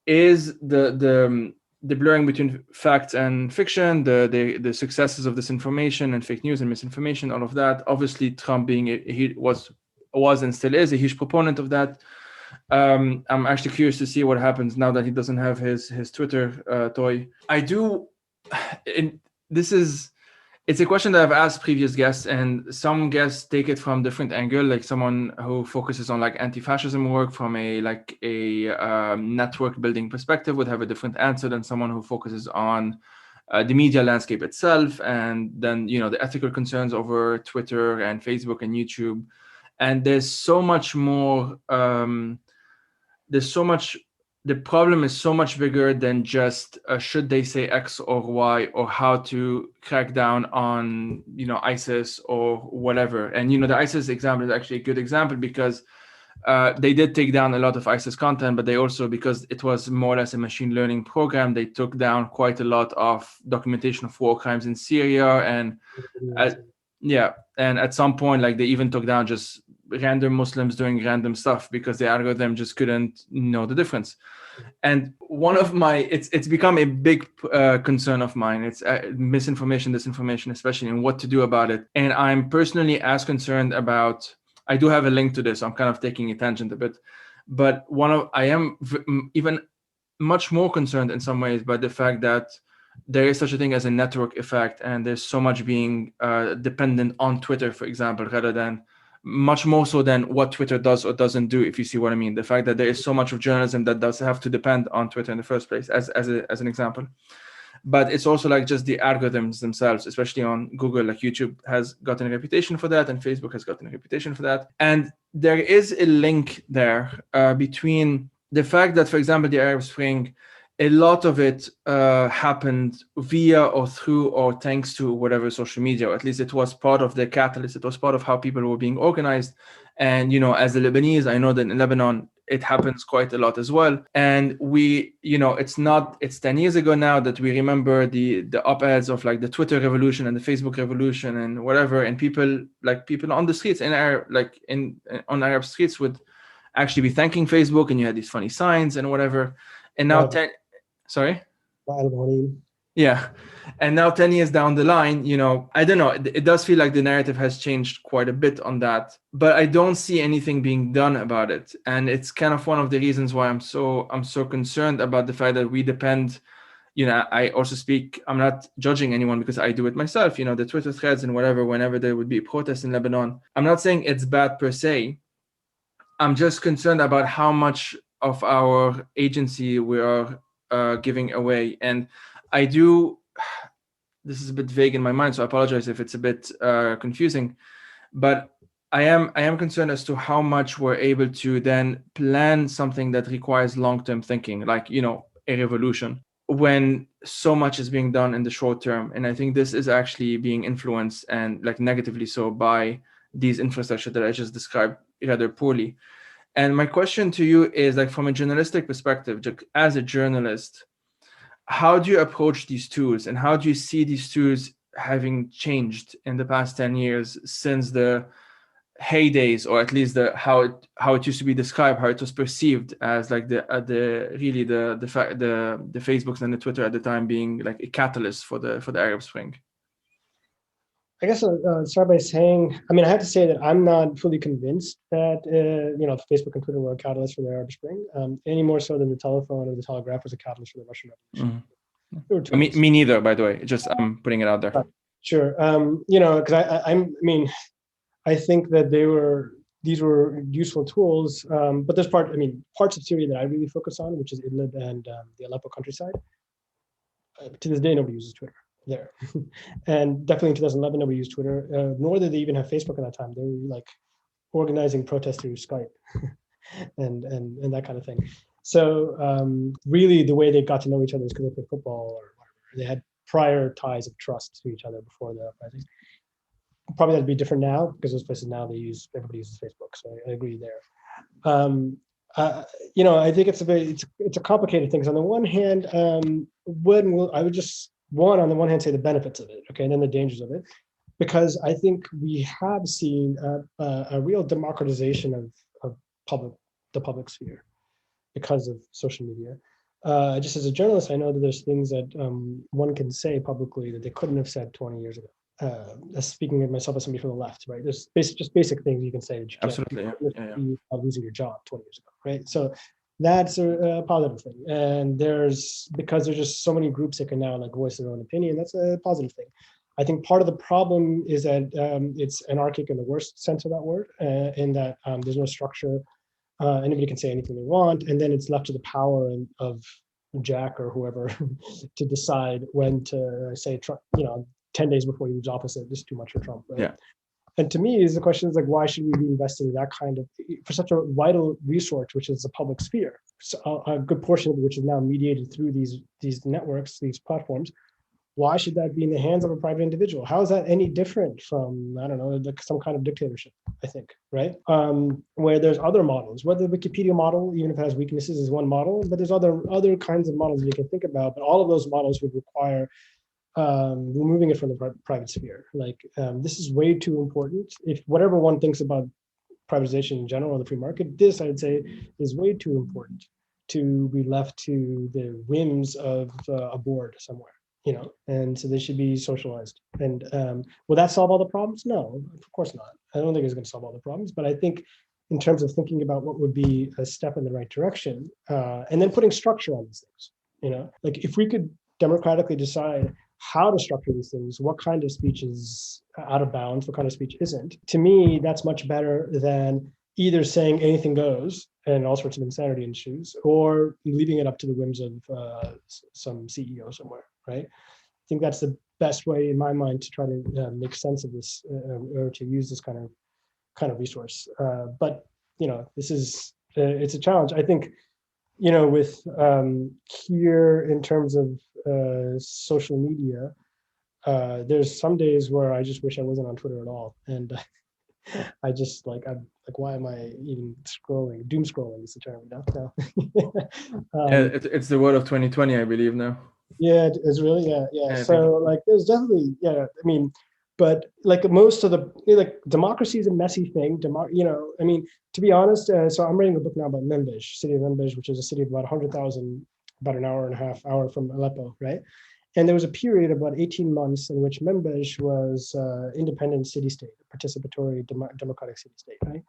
is the blurring between facts and fiction, the successes of disinformation and fake news and misinformation, all of that. Obviously, Trump being he was and still is a huge proponent of that. I'm actually curious to see what happens now that he doesn't have his Twitter toy. I do. And this is it's a question that I've asked previous guests, and some guests take it from different angle. Like someone who focuses on like anti-fascism work from a network building perspective would have a different answer than someone who focuses on the media landscape itself, and then the ethical concerns over Twitter and Facebook and YouTube. And there's so much more. There's so much The problem is so much bigger than just should they say X or Y, or how to crack down on ISIS or whatever. And the ISIS example is actually a good example because they did take down a lot of ISIS content, but they also, because it was more or less a machine learning program, they took down quite a lot of documentation of war crimes in Syria. And at some point, like, they even took down just random Muslims doing random stuff because the algorithm just couldn't know the difference. And one of my it's become a big concern of mine. It's misinformation, disinformation, especially, and what to do about it. And I'm personally as concerned about. I do have a link to this. I'm kind of taking a tangent a bit, but I am even much more concerned in some ways by the fact that there is such a thing as a network effect, and there's so much being dependent on Twitter, for example, rather than much more so than what Twitter does or doesn't do, if you see what I mean. The fact that there is so much of journalism that does have to depend on Twitter in the first place, as an example. But it's also like just the algorithms themselves, especially on Google. Like YouTube has gotten a reputation for that, and Facebook has gotten a reputation for that. And there is a link there between the fact that, for example, the Arab Spring, a lot of it happened via or through or thanks to whatever social media, or at least it was part of the catalyst. It was part of how people were being organized. And, as a Lebanese, I know that in Lebanon, it happens quite a lot as well. And we, it's 10 years ago now that we remember the op-eds of like the Twitter revolution and the Facebook revolution and whatever. And people on the streets on Arab streets would actually be thanking Facebook, and you had these funny signs and whatever. And now Sorry? Yeah. And now 10 years down the line, I don't know, it does feel like the narrative has changed quite a bit on that, but I don't see anything being done about it. And it's kind of one of the reasons why I'm so concerned about the fact that we depend, I also I'm not judging anyone because I do it myself, the Twitter threads and whatever, whenever there would be protests in Lebanon. I'm not saying it's bad per se. I'm just concerned about how much of our agency we are giving away. And this is a bit vague in my mind, so I apologize if it's a bit confusing, but I am concerned as to how much we're able to then plan something that requires long-term thinking, like, a revolution, when so much is being done in the short term. And I think this is actually being influenced, and like negatively so, by these infrastructure that I just described rather poorly. And my question to you is, like, from a journalistic perspective, as a journalist, how do you approach these tools, and how do you see these tools having changed in the past 10 years since the heydays, or at least how it used to be described, how it was perceived as like the Facebooks and the Twitter at the time being like a catalyst for the Arab Spring? I guess I'll start by saying, I have to say that I'm not fully convinced that, Facebook and Twitter were a catalyst for the Arab Spring, any more so than the telephone or the telegraph was a catalyst for the Russian Revolution. Mm-hmm. Me neither, by the way. Just I'm putting it out there. Sure. Because I think that these were useful tools, but there's parts of Syria that I really focus on, which is Idlib and the Aleppo countryside. To this day, nobody uses Twitter there. And definitely in 2011, nobody used Twitter, nor did they even have Facebook at that time. They were like organizing protests through Skype and that kind of thing. So really the way they got to know each other is because they played football or whatever. They had prior ties of trust to each other before the uprising. Probably that'd be different now because those places now everybody uses Facebook. So I agree there. I think it's a complicated thing. So on the one hand, I would just on the one hand say the benefits of it, okay, and then the dangers of it, because I think we have seen a real democratization of the public sphere because of social media. Just as a journalist, I know that there's things that one can say publicly that they couldn't have said 20 years ago. Speaking of myself as somebody from the left, right? There's just basic things you can say that you can't. Absolutely, yeah. Losing your job 20 years ago, right? So that's a positive thing. And because there's just so many groups that can now like voice their own opinion. That's a positive thing. I think part of the problem is that it's anarchic in the worst sense of that word, in that there's no structure. Anybody can say anything they want, and then it's left to the power of Jack or whoever to decide when to say Trump, 10 days before he leaves office, this is too much for Trump. Right? Yeah. And to me, the question is like, why should we be investing that kind of, for such a vital resource, which is the public sphere, so a good portion of it, which is now mediated through these networks, these platforms. Why should that be in the hands of a private individual? How is that any different from, I don't know, like some kind of dictatorship, I think, right? Where there's other models, whether the Wikipedia model, even if it has weaknesses, is one model, but there's other kinds of models we can think about, but all of those models would require removing it from the private sphere. Like, this is way too important. If whatever one thinks about privatization in general, or the free market, this I would say is way too important to be left to the whims of a board somewhere. And so they should be socialized. And will that solve all the problems? No, of course not. I don't think it's going to solve all the problems, but I think in terms of thinking about what would be a step in the right direction, and then putting structure on these things, like if we could democratically decide how to structure these things, what kind of speech is out of bounds, what kind of speech isn't, to me, that's much better than either saying anything goes and all sorts of insanity ensues, or leaving it up to the whims of some CEO somewhere, right? I think that's the best way, in my mind, to try to make sense of this, or to use this kind of resource. But this is it's a challenge. I think with here in terms of social media, there's some days where I just wish I wasn't on Twitter at all, and I just I'm like, why am I even scrolling? Doom scrolling is the term, now. It's the word of 2020, I believe now. Yeah, it's really, yeah. So there's definitely, but like most of the democracy is a messy thing. To be honest, so I'm writing a book now about Manbij, city of Manbij, which is a city of about 100,000, about an hour and a half from Aleppo, right? And there was a period of about 18 months in which Manbij was independent city-state, participatory democratic city-state, right?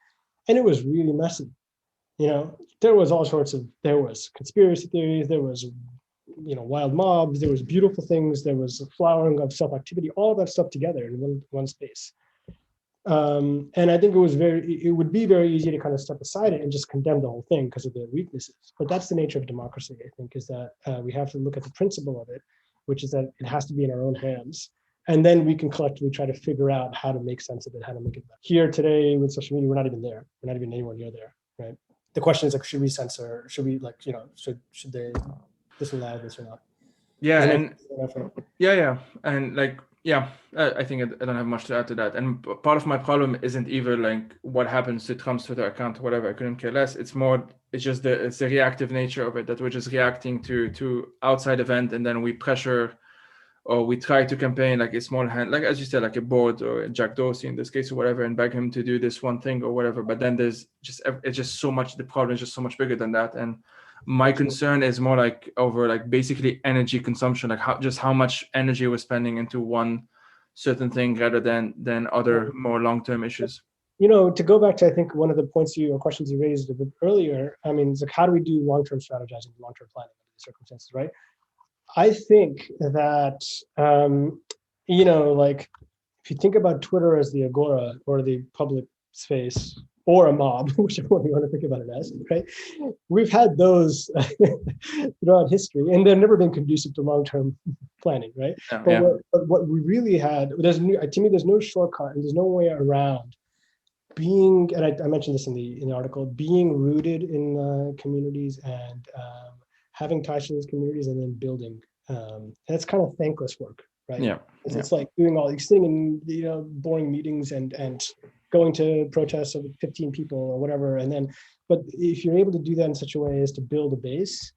And it was really messy. There was conspiracy theories, there was wild mobs, there was beautiful things, there was a flowering of self-activity, all that stuff together in one space. And I think it would be very easy to kind of step aside it and just condemn the whole thing because of the weaknesses. But that's the nature of democracy, I think, is that we have to look at the principle of it, which is that it has to be in our own hands. And then we can collectively try to figure out how to make sense of it, how to make it better. Here today with social media, we're not even there. We're not even anywhere near there, right? The question is should we censor? Should we should they disallow this or not? Yeah, and I think I don't have much to add to that. And part of my problem isn't even what happens to Trump's Twitter account or whatever. I couldn't care less. It's just it's the reactive nature of it, that we're just reacting to outside event, and then we pressure or we try to campaign like a small hand, like as you said, like a board or a Jack Dorsey in this case or whatever, and beg him to do this one thing or whatever. But then it's just so much, the problem is just so much bigger than that. And my concern is more over basically energy consumption, how much energy we're spending into one certain thing rather than other more long-term issues. To go back to, I think, one of the points or questions you raised a bit earlier, it's how do we do long-term strategizing, long-term planning under these circumstances, right? I think that, if you think about Twitter as the agora or the public space or a mob, whichever one you want to think about it as, right? We've had those throughout history, and they've never been conducive to long-term planning, right? What we really had, to me, there's no shortcut and there's no way around being, and I mentioned this in the article, being rooted in communities and having ties to those communities and then building And it's kind of thankless work, right? Yeah. It's like doing all these things and boring meetings and going to protests of 15 people or whatever. But if you're able to do that in such a way as to build a base,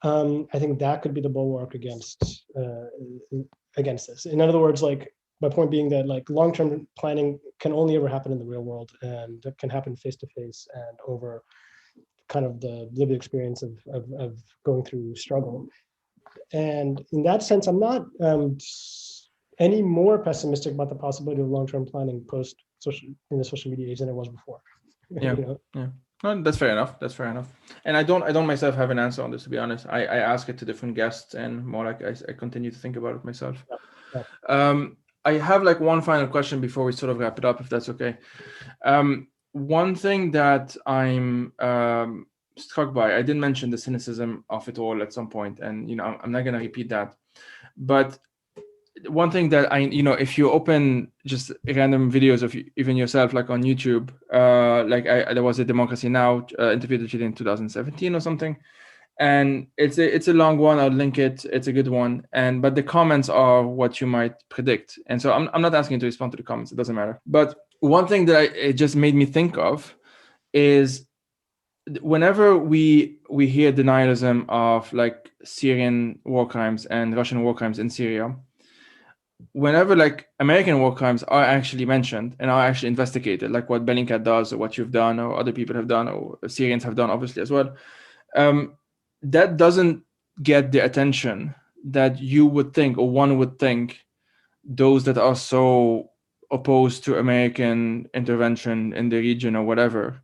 I think that could be the bulwark against this. In other words, like my point being that like long-term planning can only ever happen in the real world, and it can happen face to face and over kind of the lived experience of going through struggle. And in that sense, I'm not any more pessimistic about the possibility of long-term planning in the social media age than it was before. Yeah. Yeah. No, that's fair enough. That's fair enough. And I don't myself have an answer on this, to be honest. I ask it to different guests, and more like I continue to think about it myself. Yeah. I have like one final question before we sort of wrap it up, if that's okay. One thing that I'm struck by, I did mention the cynicism of it all at some point, and I'm not gonna repeat that. But one thing that if you open just random videos of even yourself, like on YouTube, there was a Democracy Now! Interview that you did in 2017 or something, and it's a long one. I'll link it. It's a good one, but the comments are what you might predict, and so I'm not asking you to respond to the comments. It doesn't matter. But one thing that it just made me think of is whenever we hear denialism of like Syrian war crimes and Russian war crimes in Syria, whenever like American war crimes are actually mentioned and are actually investigated, like what Bellingcat does or what you've done or other people have done or Syrians have done, obviously, as well, that doesn't get the attention that you would think, or one would think, those that are so opposed to American intervention in the region or whatever,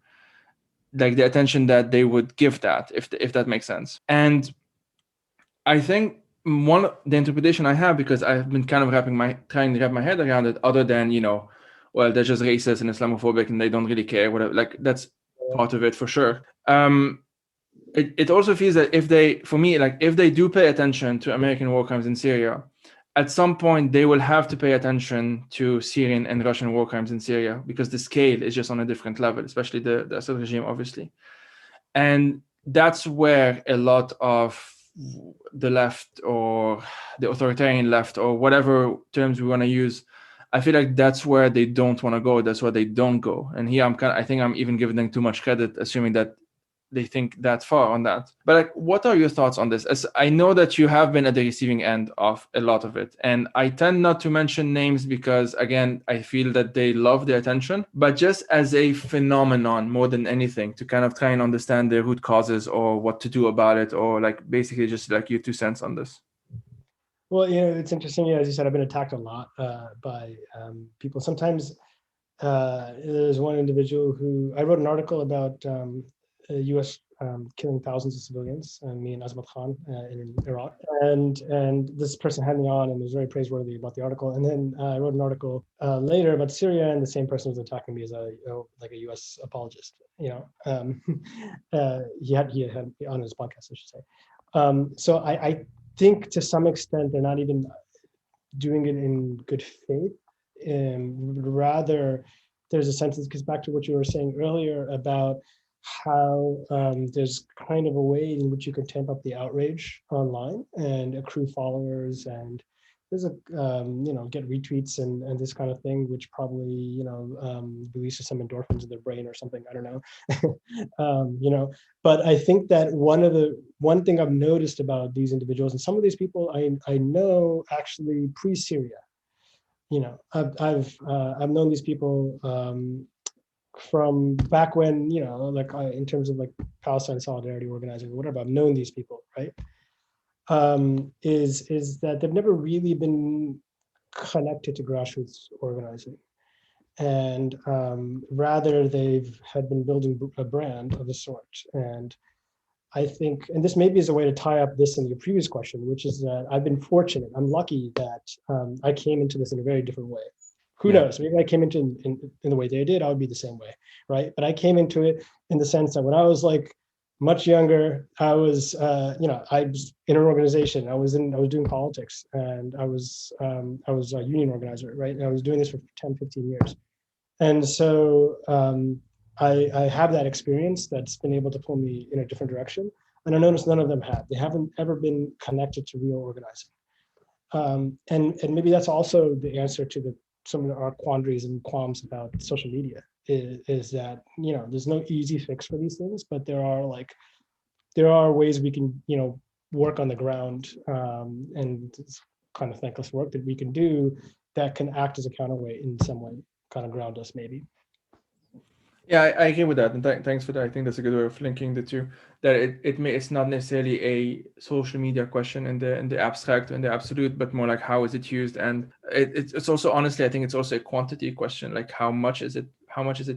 like the attention that they would give that, if that makes sense. And I think the interpretation I have, because I've been kind of trying to wrap my head around it, other than well, they're just racist and Islamophobic and they don't really care, whatever. Like that's part of it for sure. It also feels that if they do pay attention to American war crimes in Syria, at some point they will have to pay attention to Syrian and Russian war crimes in Syria, because the scale is just on a different level, especially the Assad regime, obviously. And that's where a lot of the left, or the authoritarian left, or whatever terms we want to use, I feel like that's where they don't want to go. That's where they don't go. And here I think I'm even giving them too much credit, assuming that they think that far on that. But like, what are your thoughts on this? As I know that you have been at the receiving end of a lot of it, and I tend not to mention names because, again, I feel that they love the attention, but just as a phenomenon more than anything, to kind of try and understand the root causes or what to do about it, or like basically just like your 2 cents on this. Well, it's interesting. As you said, I've been attacked a lot by people. Sometimes there's one individual who I wrote an article about U.S. Killing thousands of civilians, me and Azmat Khan in Iraq, and this person had me on and was very praiseworthy about the article. And then I wrote an article later about Syria, and the same person was attacking me as a U.S. apologist. He had me on his podcast, I should say. So I think to some extent they're not even doing it in good faith. Rather, there's a sense, it goes back to what you were saying earlier about how there's kind of a way in which you can tamp up the outrage online and accrue followers, and there's get retweets and this kind of thing, which probably releases some endorphins in their brain or something, I don't know. But I think that one thing I've noticed about these individuals, and some of these people I know actually pre-Syria, I've known these people from back when, in terms of like Palestine Solidarity Organizing or whatever. I've known these people, right? Is that they've never really been connected to grassroots organizing, and rather had been building a brand of a sort. And I think, and this maybe is a way to tie up this in your previous question, which is that I've been fortunate, I'm lucky that I came into this in a very different way. Who knows? Maybe I came into in the way they did, I would be the same way, right? But I came into it in the sense that when I was like much younger, I was, I was in an organization. I was doing politics, and I was a union organizer, right? And I was doing this for 10, 15 years, and so I have that experience that's been able to pull me in a different direction. And I noticed none of them have. They haven't ever been connected to real organizing. And maybe that's also the answer to some of our quandaries and qualms about social media is that, there's no easy fix for these things, but there are ways we can, work on the ground, and it's kind of thankless work that we can do that can act as a counterweight in some way, kind of ground us maybe. Yeah, I agree with that, and thanks for that. I think that's a good way of linking the two. That it's not necessarily a social media question in the abstract or in the absolute, but more like how is it used, and it's also, honestly, I think it's also a quantity question. Like how much is it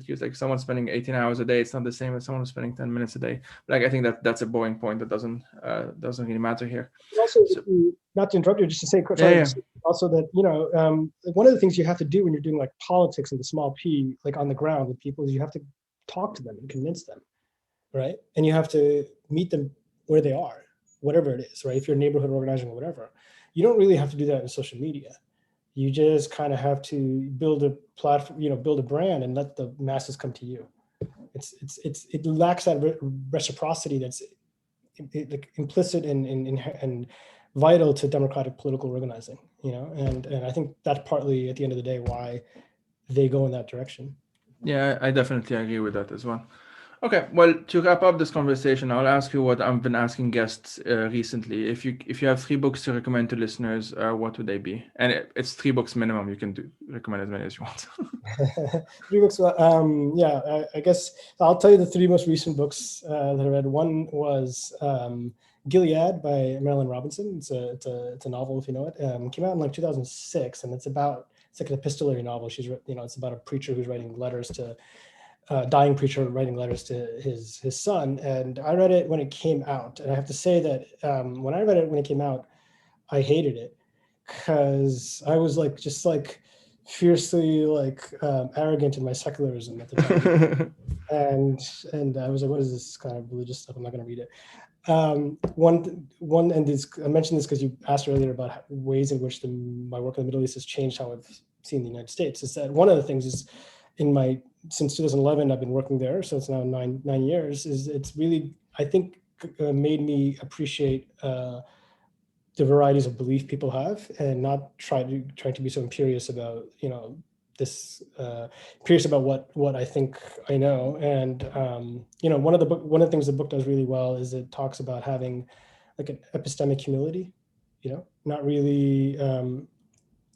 used? Like someone spending 18 hours a day, it's not the same as someone spending 10 minutes a day. Like I think that's a boring point that doesn't really matter here. Also, not to interrupt you, just to say, also that one of the things you have to do when you're doing like politics in the small p, like on the ground with people, is you have to talk to them and convince them, right? And you have to meet them where they are, whatever it is, right? If you're neighborhood organizing or whatever, you don't really have to do that in social media. You just kind of have to build a platform, build a brand and let the masses come to you. It lacks that reciprocity that's implicit and vital to democratic political organizing, and I think that's partly at the end of the day why they go in that direction. Yeah, I definitely agree with that as well. Okay, well, to wrap up this conversation, I'll ask you what I've been asking guests recently. If you have 3 books to recommend to listeners, what would they be? And it's 3 books minimum. You can recommend as many as you want. 3 books. I guess I'll tell you the 3 most recent books that I read. One was Gilead by Marilyn Robinson. It's a novel, if you know it. Came out in like 2006, and it's like an epistolary novel. It's about a preacher who's writing letters to. Dying preacher writing letters to his son, and I read it when it came out, and I have to say that when I read it when it came out, I hated it because I was just fiercely arrogant in my secularism at the time, and I was like, what is this kind of religious stuff? I'm not going to read it. I mentioned this because you asked earlier about ways in which my work in the Middle East has changed how I've seen the United States. Is that one of the things is since 2011, I've been working there, so it's now 9 years. It's really, I think, made me appreciate the varieties of belief people have, and not trying to be so imperious about curious about what I think I know. And one of the things the book does really well is it talks about having like an epistemic humility. Not really.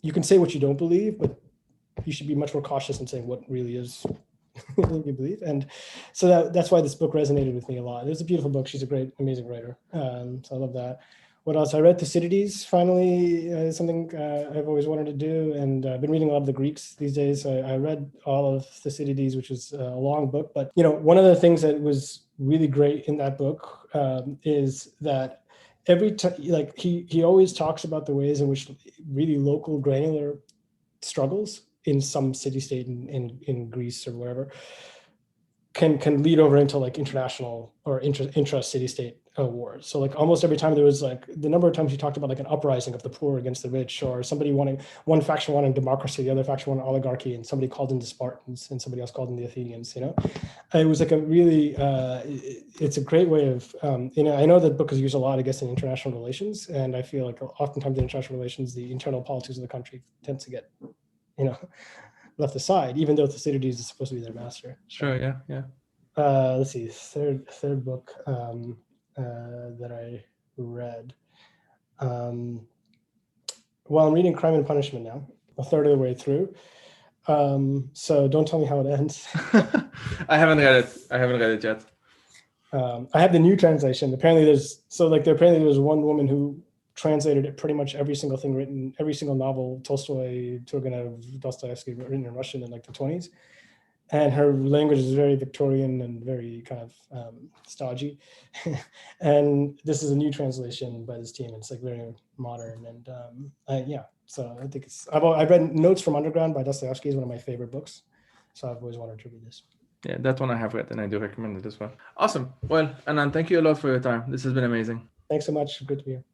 You can say what you don't believe, but you should be much more cautious in saying what really is you believe. And so that's why this book resonated with me a lot. It was a beautiful book. She's a great, amazing writer. So I love that. What else? I read Thucydides, finally, something I've always wanted to do. And I've been reading a lot of the Greeks these days. I read all of Thucydides, which is a long book. But, one of the things that was really great in that book is that every time, he always talks about the ways in which really local, granular struggles in some city-state in Greece or wherever can lead over into international or intra-city-state wars. So almost every time there was the number of times he talked about an uprising of the poor against the rich, or one faction wanting democracy, the other faction wanting oligarchy, and somebody called in the Spartans and somebody else called in the Athenians. It was a really it's a great way of I know that book is used a lot, I guess, in international relations, and I feel like oftentimes in international relations the internal politics of the country tends to get left aside, even though Thucydides is supposed to be their master. Sure, yeah. Let's see, third book that I read. I'm reading Crime and Punishment now, a third of the way through. So don't tell me how it ends. I haven't read it yet. I have the new translation. Apparently there was one woman who translated pretty much every single thing written, every single novel, Tolstoy, Turgenev, Dostoevsky, written in Russian in the 20s. And her language is very Victorian and very kind of stodgy. And this is a new translation by this team. It's very modern. And so I think I've read Notes from Underground by Dostoevsky, is one of my favorite books. So I've always wanted to read this. Yeah, that one I have read, and I do recommend it as well. Awesome. Well, Anand, thank you a lot for your time. This has been amazing. Thanks so much. Good to be here.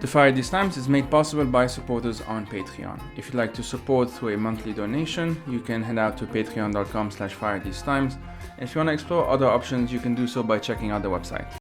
The Fire These Times is made possible by supporters on Patreon. If you'd like to support through a monthly donation, you can head out to patreon.com/firethesetimes. And if you want to explore other options, you can do so by checking out the website.